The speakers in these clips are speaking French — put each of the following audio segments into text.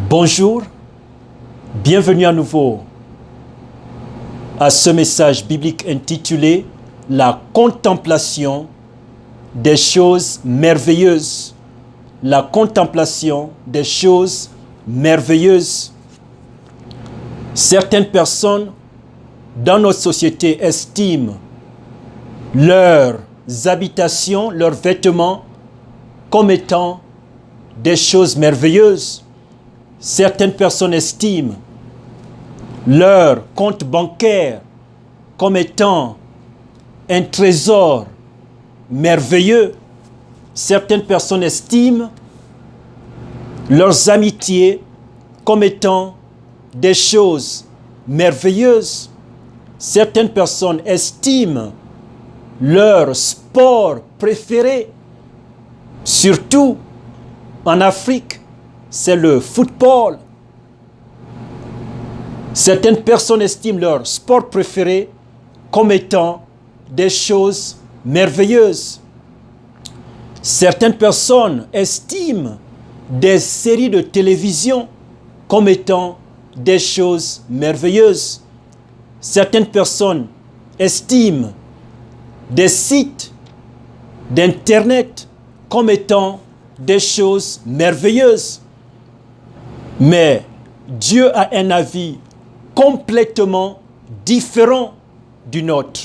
Bonjour, bienvenue à nouveau à ce message biblique intitulé « La contemplation des choses merveilleuses ». La contemplation des choses merveilleuses. Certaines personnes dans notre société estiment leurs habitations, leurs vêtements comme étant des choses merveilleuses. Certaines personnes estiment leur compte bancaire comme étant un trésor merveilleux. Certaines personnes estiment leurs amitiés comme étant des choses merveilleuses. Certaines personnes estiment leur sport préféré, surtout en Afrique, c'est le football. Certaines personnes estiment leur sport préféré comme étant des choses merveilleuses. Certaines personnes estiment des séries de télévision comme étant des choses merveilleuses. Certaines personnes estiment des sites d'Internet comme étant des choses merveilleuses. Mais Dieu a un avis complètement différent du nôtre.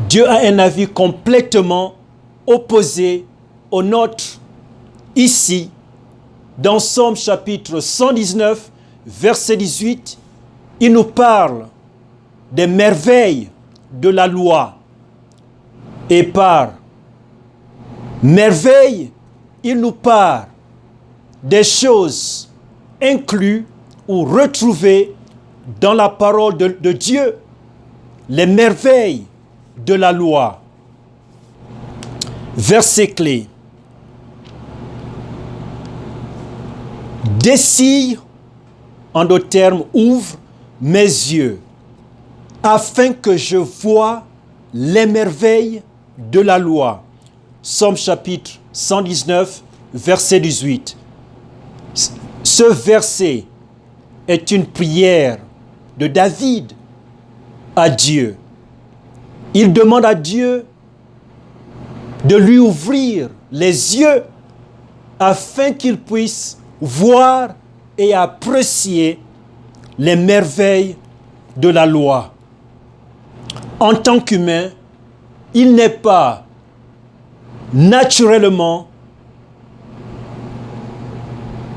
Dieu a un avis complètement opposé au nôtre. Ici, dans Somme chapitre 119, verset 18, il nous parle des merveilles de la loi. Et par merveille, il nous parle des choses incluses ou retrouvées dans la parole de Dieu, les merveilles de la loi. Verset clé. Dessille, en d'autres termes, ouvre mes yeux, afin que je voie les merveilles de la loi. Somme chapitre 119, verset 18. Ce verset est une prière de David à Dieu. Il demande à Dieu de lui ouvrir les yeux afin qu'il puisse voir et apprécier les merveilles de la loi. En tant qu'humain, il n'est pas naturellement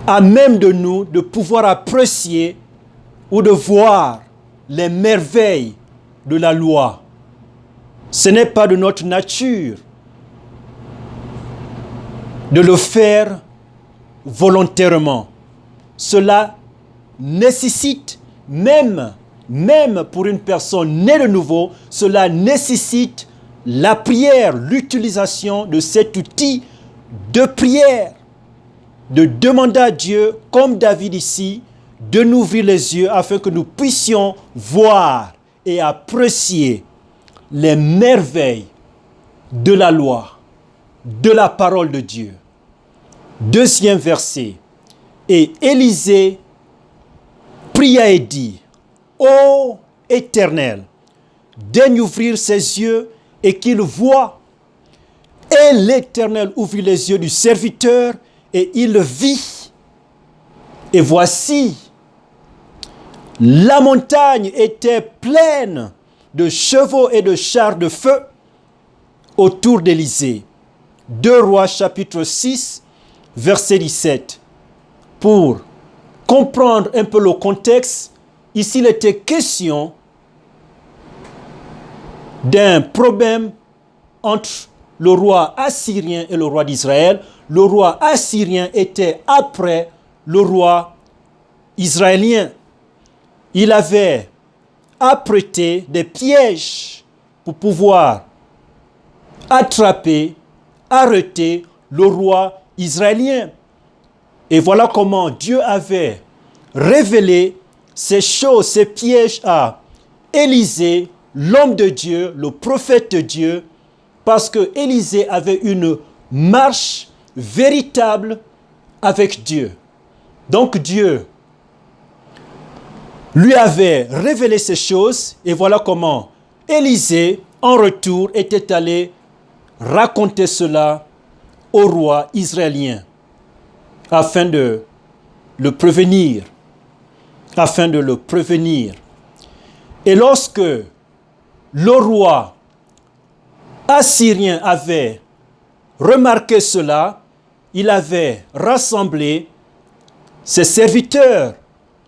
à même de nous de pouvoir apprécier ou de voir les merveilles de la loi. Ce n'est pas de notre nature de le faire volontairement. Cela nécessite, même pour une personne née de nouveau, cela nécessite la prière, l'utilisation de cet outil de prière, de demander à Dieu, comme David ici, de nous ouvrir les yeux afin que nous puissions voir et apprécier les merveilles de la loi, de la parole de Dieu. Deuxième verset. Et Élisée pria et dit, ô Éternel, daigne ouvrir ses yeux et qu'il voie. Et l'Éternel ouvrit les yeux du serviteur et il vit. Et voici, la montagne était pleine de chevaux et de chars de feu autour d'Élisée. 2 Rois chapitre 6, verset 17. Pour comprendre un peu le contexte, ici il était question d'un problème entre le roi assyrien et le roi d'Israël. Le roi assyrien était après le roi israélien. Il avait apprêté des pièges pour pouvoir attraper, arrêter le roi israélien. Et voilà comment Dieu avait révélé ces choses, ces pièges à Élisée, l'homme de Dieu, le prophète de Dieu, parce que Élisée avait une marche véritable avec Dieu. Donc Dieu lui avait révélé ces choses et voilà comment Élisée, en retour, était allé raconter cela au roi israélien afin de le prévenir. Afin de le prévenir. Et lorsque le roi assyrien avait remarqué cela, il avait rassemblé ses serviteurs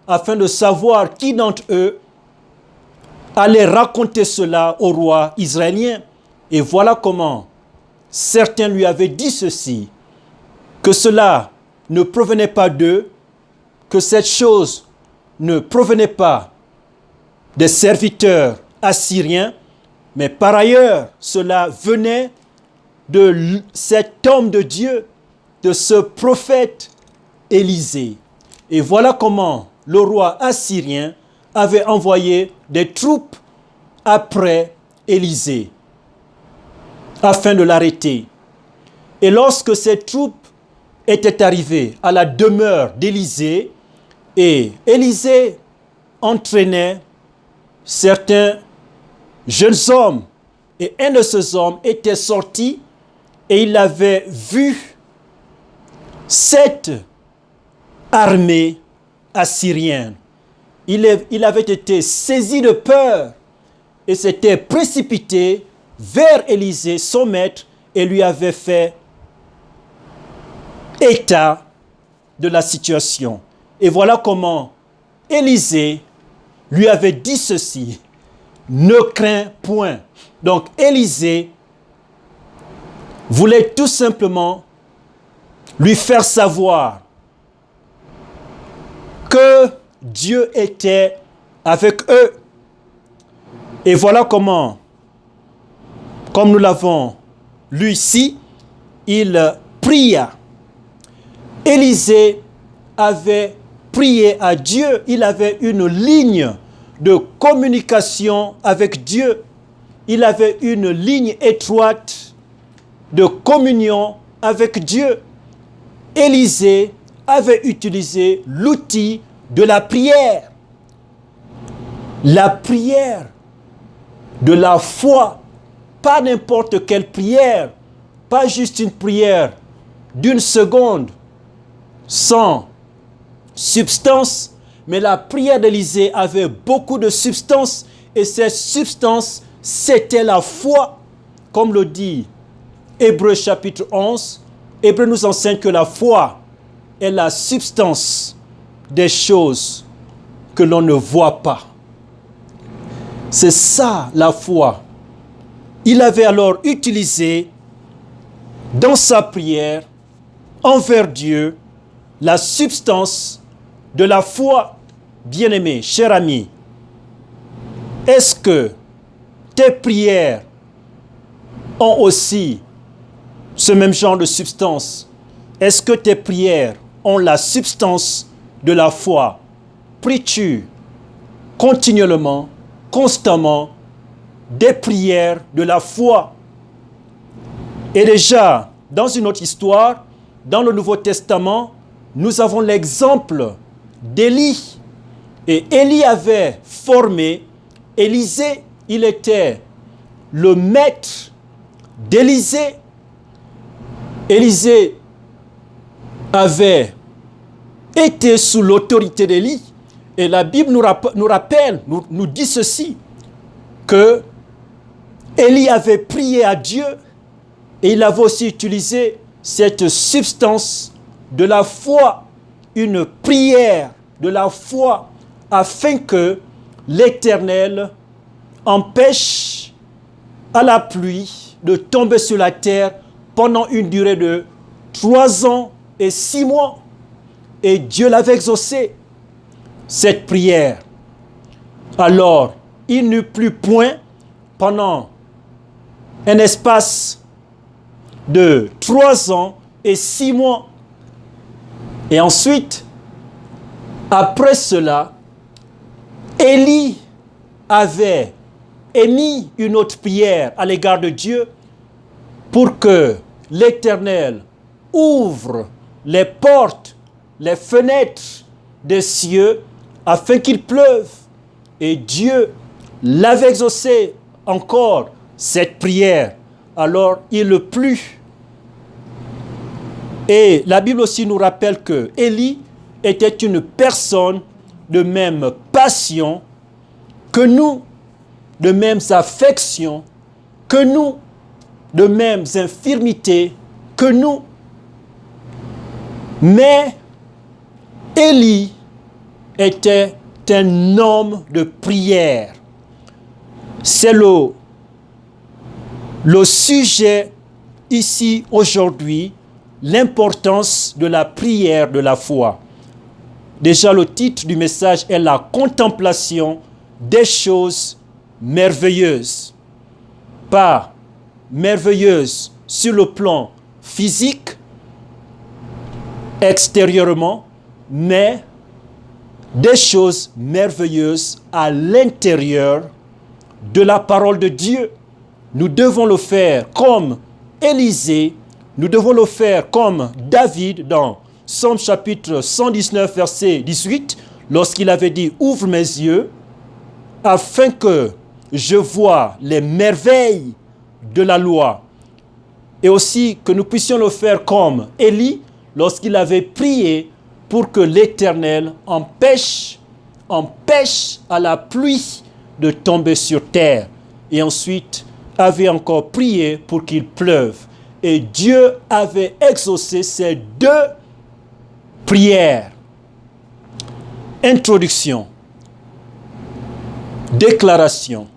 afin de savoir qui d'entre eux allait raconter cela au roi israélien. Et voilà comment certains lui avaient dit ceci, que cela ne provenait pas d'eux, que cette chose ne provenait pas des serviteurs assyriens, mais par ailleurs, cela venait de cet homme de Dieu, de ce prophète Élisée. Et voilà comment le roi assyrien avait envoyé des troupes après Élisée, afin de l'arrêter. Et lorsque ces troupes étaient arrivées à la demeure d'Élisée, et Élisée entraînait certains jeunes hommes, et un de ces hommes était sorti et il avait vu cette armée assyrienne. Il avait été saisi de peur et s'était précipité vers Élisée, son maître, et lui avait fait état de la situation. Et voilà comment Élisée lui avait dit ceci: ne crains point. Donc Élisée voulait tout simplement lui faire savoir que Dieu était avec eux. Et voilà comment, comme nous l'avons lu ici, il pria. Élisée avait prié à Dieu. Il avait une ligne de communication avec Dieu. Il avait une ligne étroite de communion avec Dieu. Élisée avait utilisé l'outil de la prière. La prière de la foi, pas n'importe quelle prière, pas juste une prière d'une seconde sans substance, mais la prière d'Élisée avait beaucoup de substance et cette substance, c'était la foi. Comme le dit Hébreux chapitre 11, Hébreux nous enseigne que la foi est la substance des choses que l'on ne voit pas. C'est ça la foi. Il avait alors utilisé dans sa prière envers Dieu la substance de la foi. Bien-aimé, cher ami, est-ce que tes prières ont aussi ce même genre de substance? Est-ce que tes prières ont la substance de la foi? Pries-tu continuellement, constamment des prières de la foi? Et déjà, dans une autre histoire, dans le Nouveau Testament, nous avons l'exemple d'Élie. Et Élie avait formé Élisée. Il était le maître d'Élisée. Élisée avait été sous l'autorité d'Élie. Et la Bible nous rappelle, nous dit ceci, que Élie avait prié à Dieu et il avait aussi utilisé cette substance de la foi, une prière de la foi, afin que l'Éternel empêche à la pluie de tomber sur la terre pendant une durée de 3 ans et 6 mois. Et Dieu l'avait exaucé, cette prière. Alors, il n'eut plus point pendant un espace de 3 ans et 6 mois. Et ensuite, après cela, Élie avait émis une autre prière à l'égard de Dieu pour que l'Éternel ouvre les portes les fenêtres des cieux afin qu'il pleuve. Et Dieu l'avait exaucé encore cette prière. Alors il plut. Et la Bible aussi nous rappelle que Élie était une personne de même passion que nous, de mêmes affections que nous, de mêmes infirmités que nous. Mais Élie était un homme de prière. C'est le sujet ici aujourd'hui, l'importance de la prière de la foi. Déjà, le titre du message est la contemplation des choses merveilleuses. Pas merveilleuses sur le plan physique, extérieurement, mais des choses merveilleuses à l'intérieur de la parole de Dieu. Nous devons le faire comme Élisée, nous devons le faire comme David dans Psaume chapitre 119, verset 18, lorsqu'il avait dit « Ouvre mes yeux, afin que je voie les merveilles de la loi. » Et aussi que nous puissions le faire comme Élie, lorsqu'il avait prié pour que l'Éternel empêche à la pluie de tomber sur terre. Et ensuite, avait encore prié pour qu'il pleuve. Et Dieu avait exaucé ces deux prières. Introduction. Déclaration.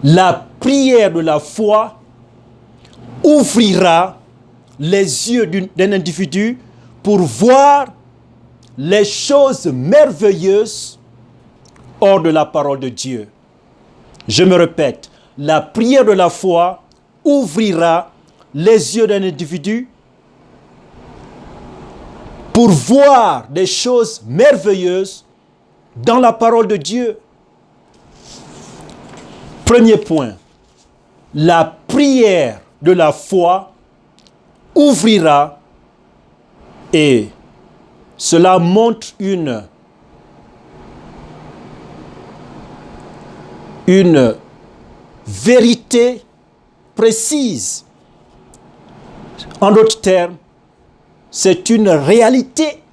La prière de la foi ouvrira les yeux d'un individu pour voir les choses merveilleuses hors de la parole de Dieu. Je me répète, la prière de la foi ouvrira les yeux d'un individu pour voir des choses merveilleuses dans la parole de Dieu. Premier point, la prière de la foi ouvrira, et cela montre une vérité précise. En d'autres termes, c'est une réalité.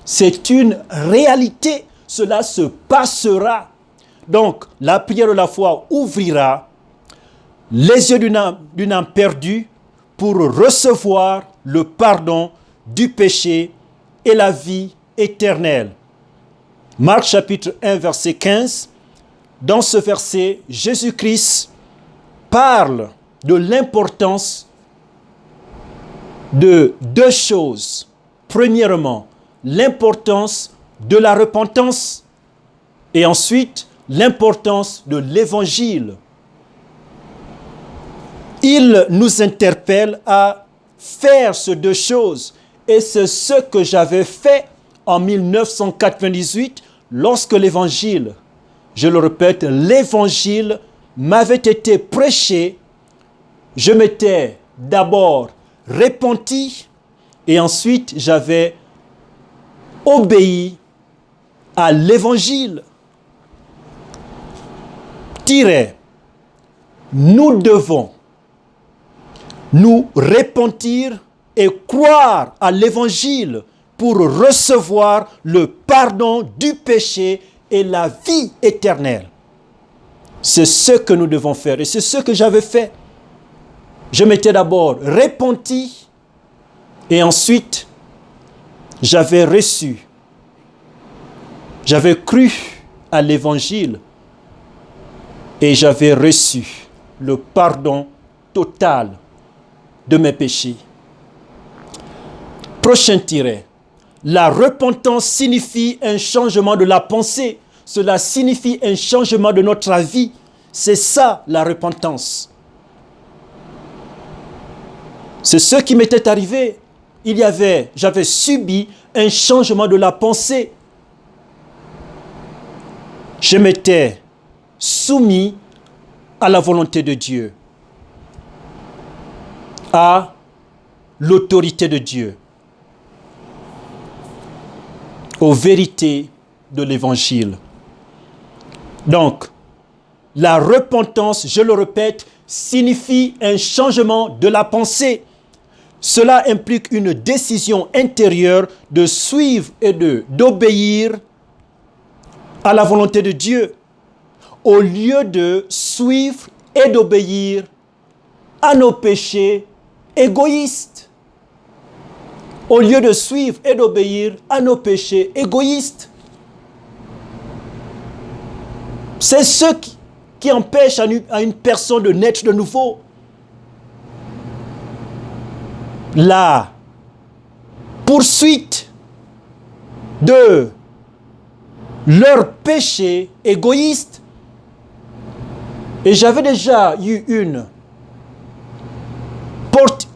C'est une réalité. Cela se passera. Donc, la prière de la foi ouvrira les yeux d'une âme perdue pour recevoir le pardon du péché et la vie éternelle. Marc chapitre 1, verset 15. Dans ce verset, Jésus-Christ parle de l'importance de deux choses. Premièrement, l'importance de la repentance et ensuite l'importance de l'évangile. Il nous interpelle à faire ces deux choses, et c'est ce que j'avais fait en 1998 lorsque l'évangile, je le répète, l'évangile m'avait été prêché. Je m'étais d'abord repenti et ensuite j'avais obéi à l'évangile. Nous devons nous repentir et croire à l'évangile pour recevoir le pardon du péché et la vie éternelle. C'est ce que nous devons faire et c'est ce que j'avais fait. Je m'étais d'abord repenti et ensuite j'avais cru à l'évangile et j'avais reçu le pardon total de mes péchés. Prochain tiret. La repentance signifie un changement de la pensée. Cela signifie un changement de notre vie. C'est ça la repentance. C'est ce qui m'était arrivé. J'avais subi un changement de la pensée. Je m'étais soumis à la volonté de Dieu, à l'autorité de Dieu. aux vérités de l'Évangile. Donc, la repentance, je le répète, signifie un changement de la pensée. Cela implique une décision intérieure de suivre et d'obéir à la volonté de Dieu, au lieu de suivre et d'obéir à nos péchés égoïstes. Au lieu de suivre et d'obéir à nos péchés égoïstes. C'est ce qui empêche à une personne de naître de nouveau. La poursuite de leur péché égoïste. Et j'avais déjà eu une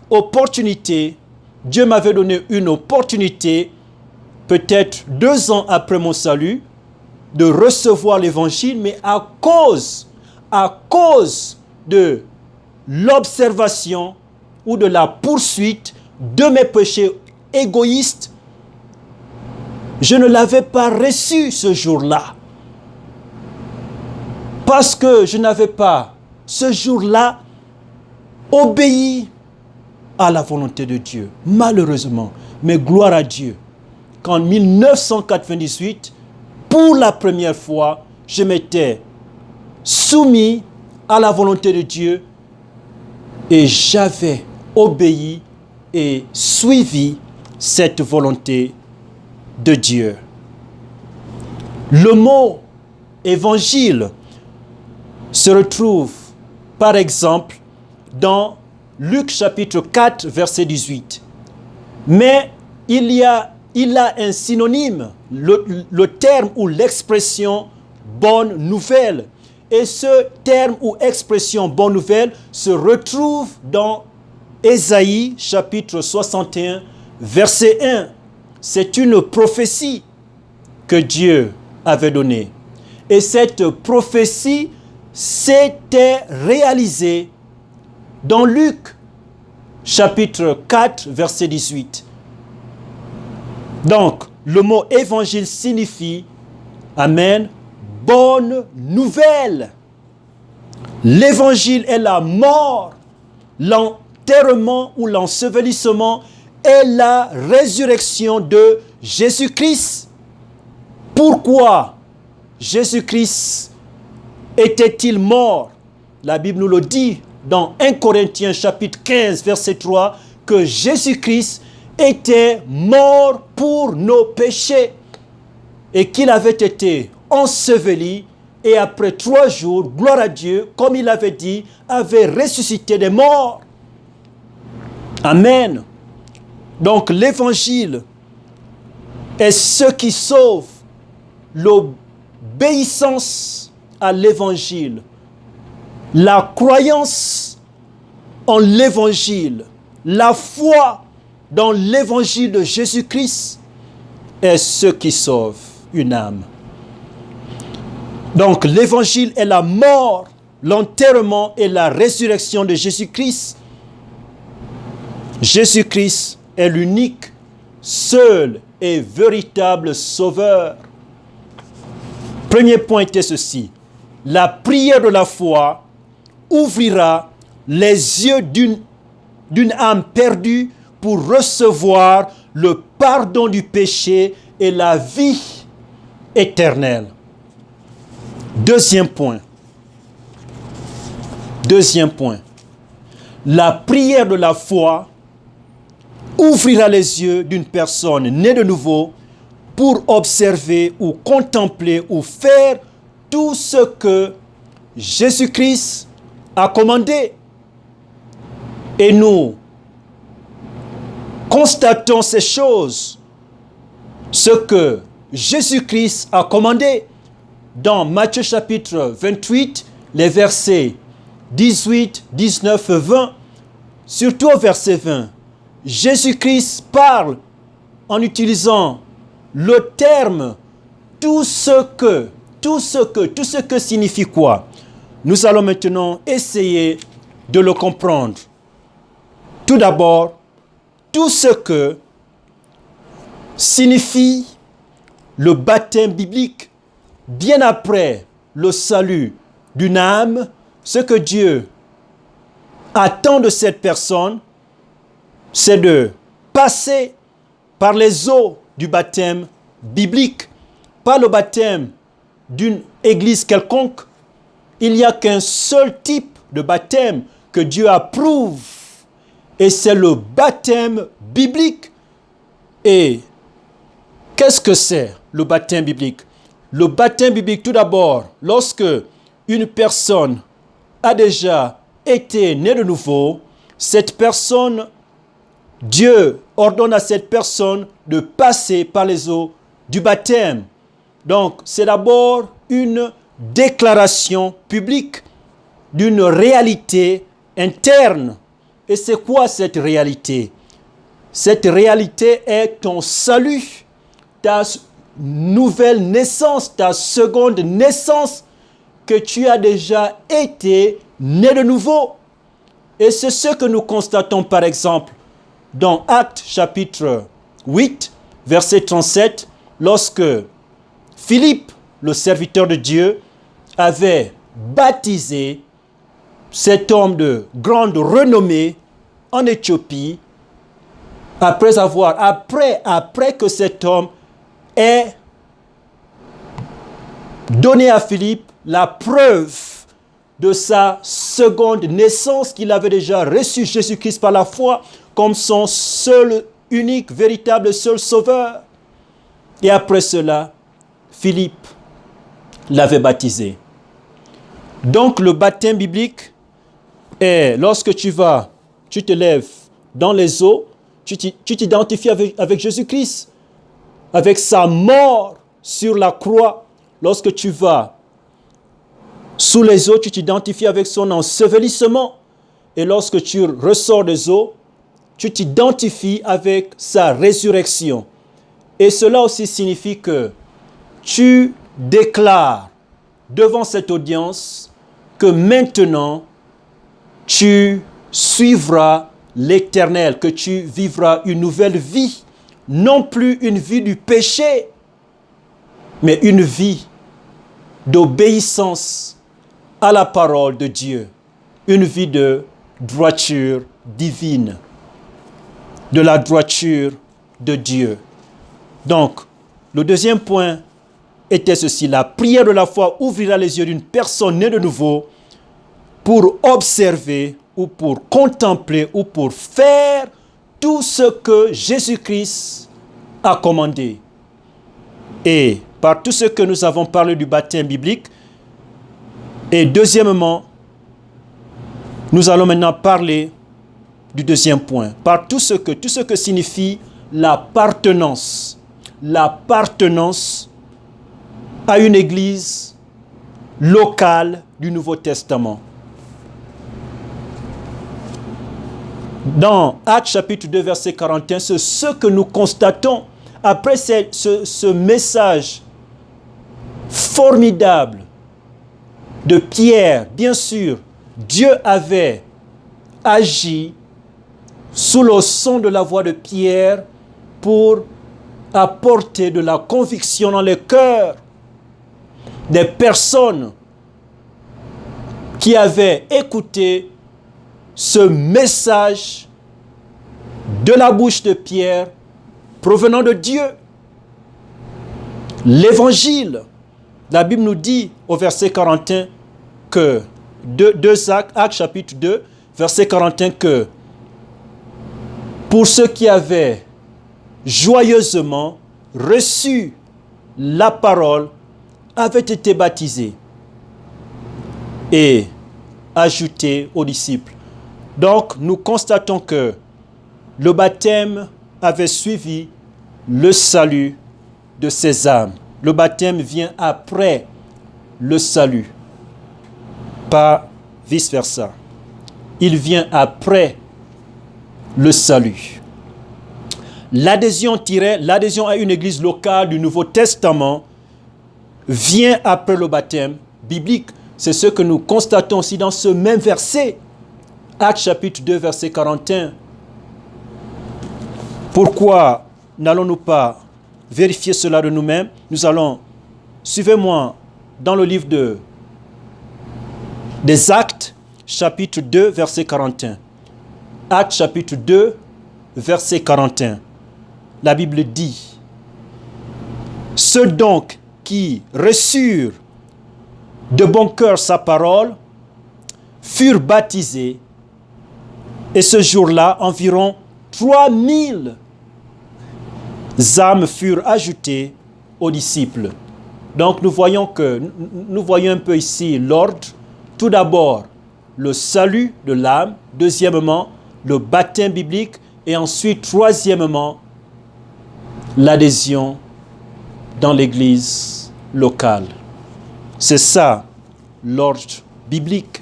opportunité, Dieu m'avait donné une opportunité, peut-être 2 ans après mon salut, de recevoir l'évangile, mais à cause de l'observation ou de la poursuite de mes péchés égoïstes, je ne l'avais pas reçu ce jour-là. Parce que je n'avais pas, ce jour-là, obéi à la volonté de Dieu. Malheureusement, mais gloire à Dieu, qu'en 1998, pour la première fois, je m'étais soumis à la volonté de Dieu et j'avais obéi et suivi cette volonté de Dieu. Le mot évangile se retrouve, par exemple, dans Luc chapitre 4, verset 18. Mais il a un synonyme, le terme ou l'expression bonne nouvelle. Et ce terme ou expression bonne nouvelle se retrouve dans Ésaïe chapitre 61, verset 1. C'est une prophétie que Dieu avait donnée. Et cette prophétie s'était réalisée dans Luc chapitre 4, verset 18. Donc, le mot évangile signifie, amen, bonne nouvelle. L'évangile est la mort, l'enterrement ou l'ensevelissement et la résurrection de Jésus-Christ. Pourquoi Jésus-Christ était-il mort? La Bible nous le dit dans 1 Corinthiens chapitre 15 verset 3 que Jésus-Christ était mort pour nos péchés et qu'il avait été enseveli et après 3 jours, gloire à Dieu, comme il avait dit, avait ressuscité des morts. Amen. Donc l'évangile est ce qui sauve. L'obéissance à l'évangile, la croyance en l'évangile, la foi dans l'évangile de Jésus-Christ est ce qui sauve une âme. Donc l'évangile est la mort, l'enterrement et la résurrection de Jésus-Christ. Jésus-Christ est l'unique, seul et véritable sauveur. Premier point était ceci. La prière de la foi ouvrira les yeux d'une âme perdue pour recevoir le pardon du péché et la vie éternelle. Deuxième point. La prière de la foi ouvrira les yeux d'une personne née de nouveau pour observer ou contempler ou faire tout ce que Jésus-Christ a commandé. Et nous constatons ces choses, ce que Jésus-Christ a commandé dans Matthieu chapitre 28, les versets 18, 19, 20, surtout au verset 20. Jésus-Christ parle en utilisant le terme tout ce que signifie quoi? Nous allons maintenant essayer de le comprendre. Tout d'abord, tout ce que signifie le baptême biblique, bien après le salut d'une âme, ce que Dieu attend de cette personne, c'est de passer par les eaux du baptême biblique, pas le baptême d'une église quelconque. Il n'y a qu'un seul type de baptême que Dieu approuve, et c'est le baptême biblique. Et qu'est-ce que c'est le baptême biblique? Le baptême biblique, tout d'abord, lorsque une personne a déjà été née de nouveau, cette personne, Dieu ordonne à cette personne de passer par les eaux du baptême. Donc, c'est d'abord une déclaration publique d'une réalité interne. Et c'est quoi cette réalité? Cette réalité est ton salut, ta nouvelle naissance, ta seconde naissance, que tu as déjà été né de nouveau. Et c'est ce que nous constatons par exemple dans Actes chapitre 8, verset 37, lorsque Philippe, le serviteur de Dieu, avait baptisé cet homme de grande renommée en Éthiopie, après que cet homme ait donné à Philippe la preuve de sa seconde naissance, qu'il avait déjà reçu Jésus-Christ par la foi comme son seul, unique, véritable, seul sauveur. Et après cela, Philippe l'avait baptisé. Donc le baptême biblique est lorsque tu te lèves dans les eaux, tu t'identifies avec Jésus-Christ, avec sa mort sur la croix. Lorsque tu vas sous les eaux, tu t'identifies avec son ensevelissement. Et lorsque tu ressors des eaux, tu t'identifies avec sa résurrection. Et cela aussi signifie que tu déclares devant cette audience que maintenant, tu suivras l'Éternel, que tu vivras une nouvelle vie, non plus une vie du péché, mais une vie d'obéissance à la parole de Dieu, une vie de droiture divine, de la droiture de Dieu. Donc, le deuxième point était ceci: la prière de la foi ouvrira les yeux d'une personne née de nouveau pour observer ou pour contempler ou pour faire tout ce que Jésus-Christ a commandé. Et par tout ce que nous avons parlé du baptême biblique, et deuxièmement, nous allons maintenant parler du deuxième point, par tout ce que signifie l'appartenance à une église locale du Nouveau Testament. Dans Actes chapitre 2, verset 41, c'est ce que nous constatons après ce message formidable de Pierre. Bien sûr, Dieu avait agi sous le son de la voix de Pierre pour apporter de la conviction dans les cœurs des personnes qui avaient écouté ce message de la bouche de Pierre provenant de Dieu. L'évangile, la Bible nous dit au verset 41 que, Actes chapitre 2, verset 41, que pour ceux qui avaient joyeusement reçu la parole, avaient été baptisés et ajoutés aux disciples. Donc, nous constatons que le baptême avait suivi le salut de ces âmes. Le baptême vient après le salut, pas vice-versa. Il vient après le salut. L'adhésion à une église locale du Nouveau Testament vient après le baptême biblique. C'est ce que nous constatons aussi dans ce même verset. Actes chapitre 2, verset 41. Pourquoi n'allons-nous pas vérifier cela de nous-mêmes. Nous allons, suivez-moi dans le livre des Actes, chapitre 2, verset 41. Actes, chapitre 2, verset 41. La Bible dit: ceux donc qui reçurent de bon cœur sa parole furent baptisés, et ce jour-là, environ 3000 âmes furent ajoutées aux disciples. Donc nous voyons un peu ici l'ordre. Tout d'abord, le salut de l'âme. Deuxièmement, le baptême biblique. Et ensuite, troisièmement, l'adhésion dans l'église locale. C'est ça, l'ordre biblique,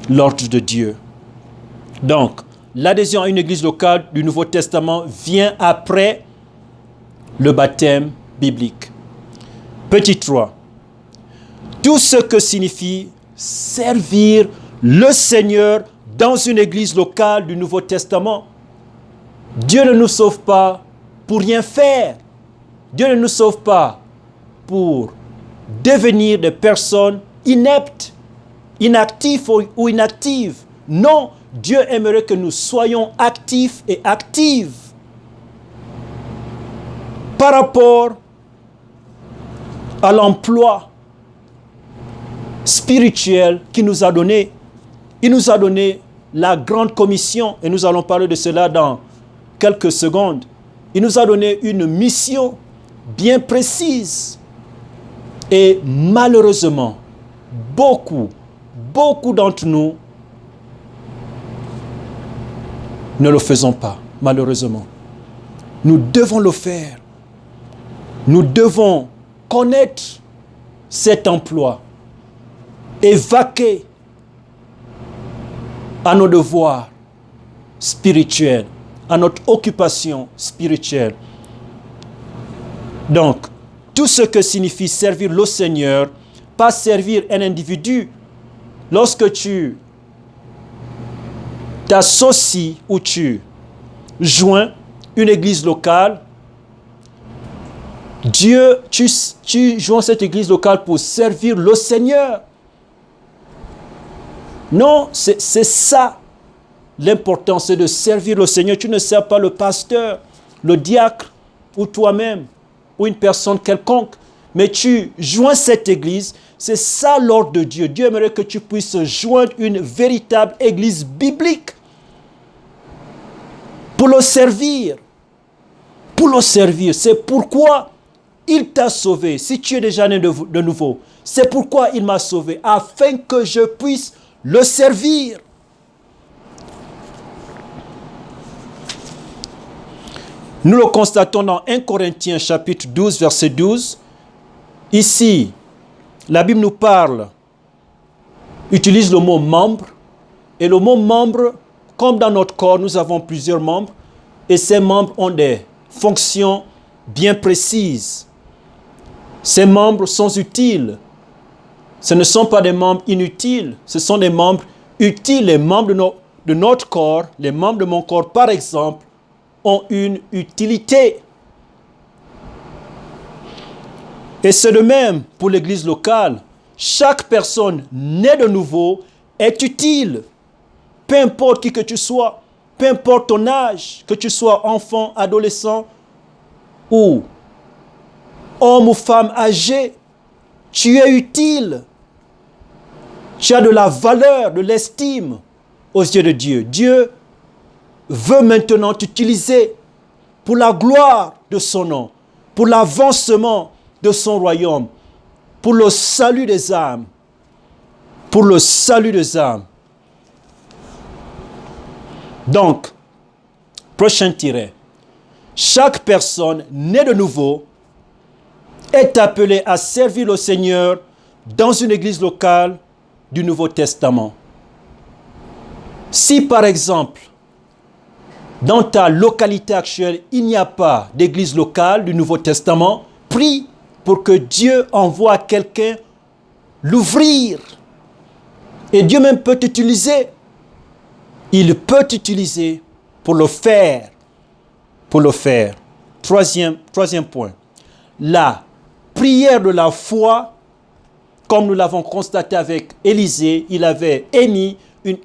l'ordre de Dieu. Donc, l'adhésion à une église locale du Nouveau Testament vient après le baptême biblique. Petit 3. Tout ce que signifie servir le Seigneur dans une église locale du Nouveau Testament. Dieu ne nous sauve pas pour rien faire. Dieu ne nous sauve pas pour devenir des personnes ineptes, inactifs ou inactives. Non, Dieu aimerait que nous soyons actifs et actives par rapport à l'emploi spirituel qu'il nous a donné. Il nous a donné la grande commission, et nous allons parler de cela dans quelques secondes. Il nous a donné une mission bien précise. Et malheureusement, beaucoup d'entre nous ne le faisons pas, malheureusement. Nous devons le faire. Nous devons connaître cet emploi et vaquer à nos devoirs spirituels, à notre occupation spirituelle. Donc, tout ce que signifie servir le Seigneur, pas servir un individu. Lorsque tu t'associes ou tu joins une église locale, tu joins cette église locale pour servir le Seigneur. Non, c'est ça l'important, c'est de servir le Seigneur. Tu ne sers pas le pasteur, le diacre ou toi-même ou une personne quelconque, mais tu joins cette église. C'est ça l'ordre de Dieu. Dieu aimerait que tu puisses joindre une véritable église biblique pour le servir. Pour le servir. C'est pourquoi il t'a sauvé. Si tu es déjà né de nouveau, c'est pourquoi il m'a sauvé, afin que je puisse le servir. Nous le constatons dans 1 Corinthiens chapitre 12, verset 12. Ici, la Bible nous parle, utilise le mot membre. Et le mot membre, comme dans notre corps, nous avons plusieurs membres. Et ces membres ont des fonctions bien précises. Ces membres sont utiles. Ce ne sont pas des membres inutiles. Ce sont des membres utiles. Les membres de notre corps, les membres de mon corps, par exemple, ont une utilité. Et c'est de même pour l'église locale. Chaque personne née de nouveau est utile. Peu importe qui que tu sois, peu importe ton âge, que tu sois enfant, adolescent ou homme ou femme âgé, tu es utile. Tu as de la valeur, de l'estime aux yeux de Dieu. Dieu veut maintenant t'utiliser pour la gloire de son nom, pour l'avancement de son royaume, pour le salut des âmes. Pour le salut des âmes. Donc, prochain tiret. Chaque personne née de nouveau est appelée à servir le Seigneur dans une église locale du Nouveau Testament. Si par exemple, dans ta localité actuelle, il n'y a pas d'église locale du Nouveau Testament, prie pour que Dieu envoie quelqu'un l'ouvrir. Et Dieu même peut t'utiliser. Il peut t'utiliser pour le faire. Pour le faire. Troisième point. La prière de la foi, comme nous l'avons constaté avec Élisée, il avait émis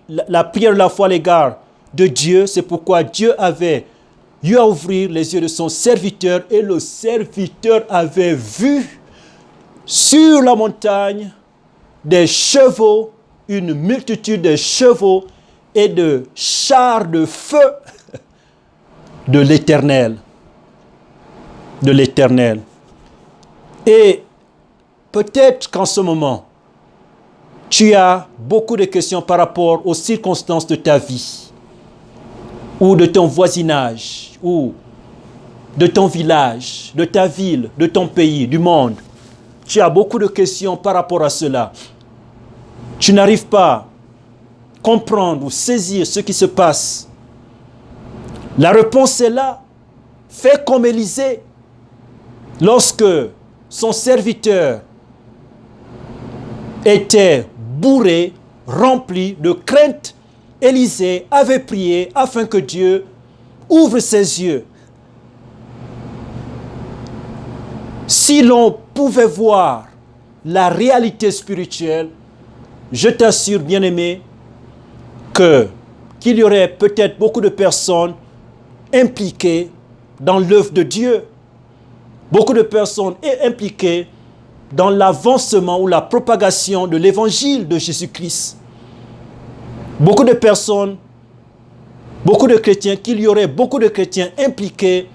la prière de la foi à l'égard de Dieu. C'est pourquoi Dieu avait eu à ouvrir les yeux de son serviteur et le serviteur avait vu sur la montagne des chevaux, une multitude de chevaux et de chars de feu de l'Éternel. De l'Éternel. Et peut-être qu'en ce moment, tu as beaucoup de questions par rapport aux circonstances de ta vie, ou de ton voisinage, ou de ton village, de ta ville, de ton pays, du monde. Tu as beaucoup de questions par rapport à cela. Tu n'arrives pas à comprendre ou saisir ce qui se passe. La réponse est là. Fais comme Élisée. Lorsque son serviteur était bourré, rempli de crainte, Élisée avait prié afin que Dieu ouvre ses yeux. Si l'on pouvait voir la réalité spirituelle, je t'assure, bien-aimé, qu'il y aurait peut-être beaucoup de personnes impliquées dans l'œuvre de Dieu. Beaucoup de personnes impliquées dans l'avancement ou la propagation de l'évangile de Jésus-Christ. Beaucoup de personnes, beaucoup de chrétiens, qu'il y aurait beaucoup de chrétiens impliqués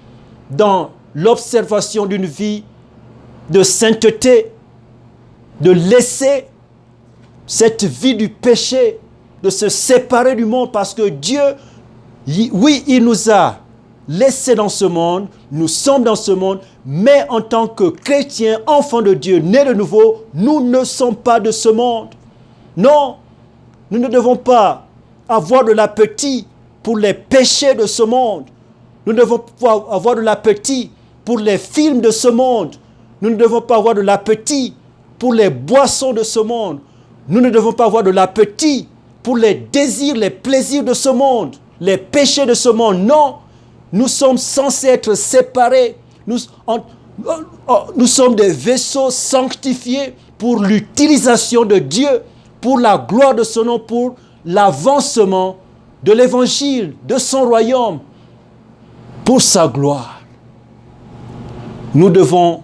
dans l'observation d'une vie de sainteté, de laisser cette vie du péché, de se séparer du monde parce que Dieu, oui, il nous a laissés dans ce monde, nous sommes dans ce monde, mais en tant que chrétiens, enfants de Dieu, nés de nouveau, nous ne sommes pas de ce monde. Non, nous ne devons pas avoir de l'appétit pour les péchés de ce monde. Nous ne devons pas avoir de l'appétit pour les films de ce monde. Nous ne devons pas avoir de l'appétit pour les boissons de ce monde. Nous ne devons pas avoir de l'appétit pour les désirs, les plaisirs de ce monde, les péchés de ce monde. Non, nous sommes censés être séparés. Nous sommes des vaisseaux sanctifiés pour l'utilisation de Dieu, pour la gloire de son nom, pour l'avancement de l'évangile, de son royaume, pour sa gloire. Nous devons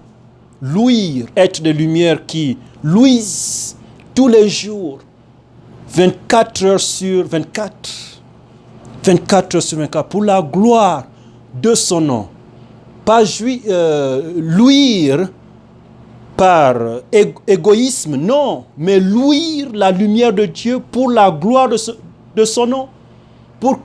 louir, être des lumières qui luisent tous les jours, 24 heures sur 24. 24 heures sur 24, pour la gloire de son nom. Pas louir par égoïsme, non, mais louir la lumière de Dieu pour la gloire de son nom. Pour que